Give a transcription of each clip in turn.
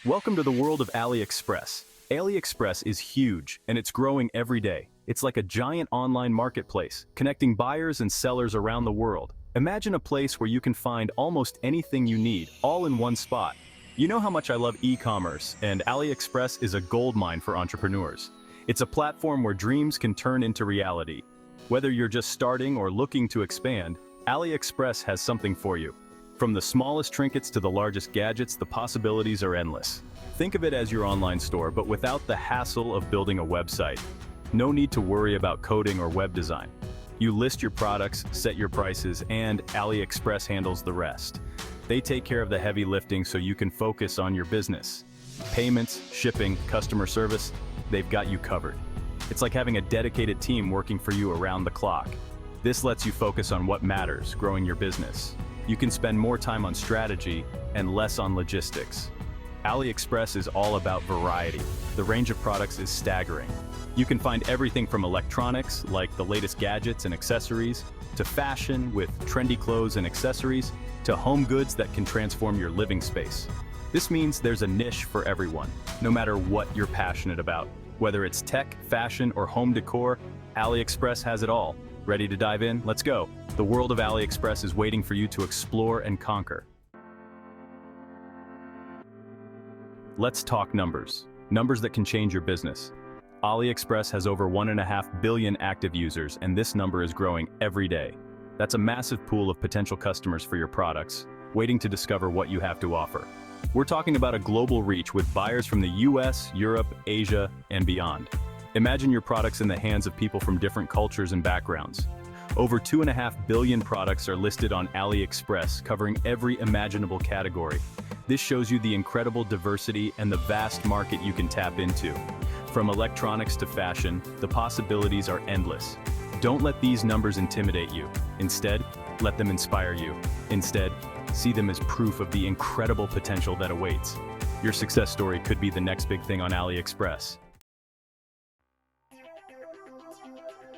Welcome to the world of AliExpress. AliExpress is huge, and it's growing every day. It's like a giant online marketplace, connecting buyers and sellers around the world. Imagine a place where you can find almost anything you need, all in one spot. You know how much I love e-commerce, and AliExpress is a goldmine for entrepreneurs. It's a platform where dreams can turn into reality. Whether you're just starting or looking to expand, AliExpress has something for you. From the smallest trinkets to the largest gadgets, the possibilities are endless. Think of it as your online store, but without the hassle of building a website. No need to worry about coding or web design. You list your products, set your prices, and AliExpress handles the rest. They take care of the heavy lifting so you can focus on your business. Payments, shipping, customer service, they've got you covered. It's like having a dedicated team working for you around the clock. This lets you focus on what matters, growing your business. You can spend more time on strategy and less on logistics. AliExpress is all about variety. The range of products is staggering. You can find everything from electronics, like the latest gadgets and accessories, to fashion with trendy clothes and accessories, to home goods that can transform your living space. This means there's a niche for everyone, no matter what you're passionate about. Whether it's tech, fashion, or home decor, AliExpress has it all. Ready to dive in? Let's go. The world of AliExpress is waiting for you to explore and conquer. Let's talk numbers. Numbers that can change your business. AliExpress has over 1.5 billion active users, and this number is growing every day. That's a massive pool of potential customers for your products, waiting to discover what you have to offer. We're talking about a global reach with buyers from the US, Europe, Asia, and beyond. Imagine your products in the hands of people from different cultures and backgrounds. Over 2.5 billion products are listed on AliExpress, covering every imaginable category. This shows you the incredible diversity and the vast market you can tap into. From electronics to fashion, the possibilities are endless. Don't let these numbers intimidate you. Instead, let them inspire you. Instead, see them as proof of the incredible potential that awaits. Your success story could be the next big thing on AliExpress.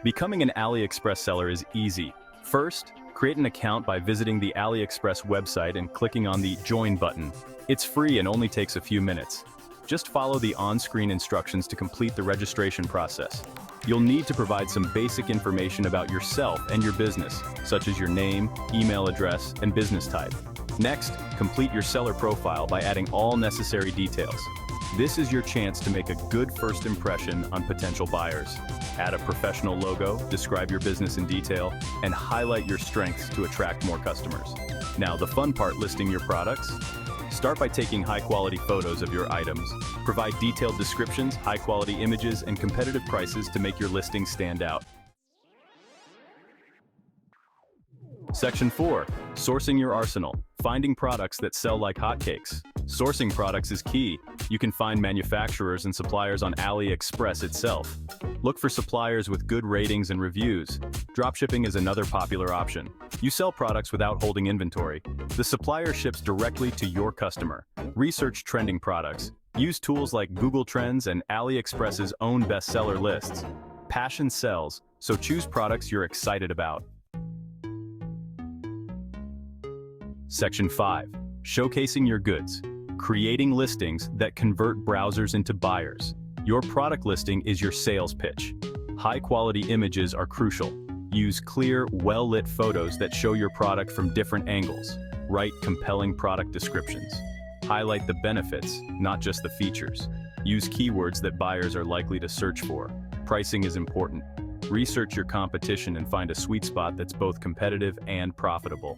Becoming an AliExpress seller is easy. First, create an account by visiting the AliExpress website and clicking on the Join button. It's free and only takes a few minutes. Just follow the on-screen instructions to complete the registration process. You'll need to provide some basic information about yourself and your business, such as your name, email address, and business type. Next, complete your seller profile by adding all necessary details. This is your chance to make a good first impression on potential buyers. Add a professional logo, describe your business in detail, and highlight your strengths to attract more customers. Now, the fun part, listing your products. Start by taking high-quality photos of your items. Provide detailed descriptions, high-quality images, and competitive prices to make your listing stand out. Section 4. Sourcing your arsenal. Finding products that sell like hotcakes. Sourcing products is key. You can find manufacturers and suppliers on AliExpress itself. Look for suppliers with good ratings and reviews. Dropshipping is another popular option. You sell products without holding inventory. The supplier ships directly to your customer. Research trending products. Use tools like Google Trends and AliExpress's own bestseller lists. Passion sells, so choose products you're excited about. Section 5. Showcasing your goods. Creating listings that convert browsers into buyers. Your product listing is your sales pitch. High-quality images are crucial. Use clear, well-lit photos that show your product from different angles. Write compelling product descriptions. Highlight the benefits, not just the features. Use keywords that buyers are likely to search for. Pricing is important. Research your competition and find a sweet spot that's both competitive and profitable.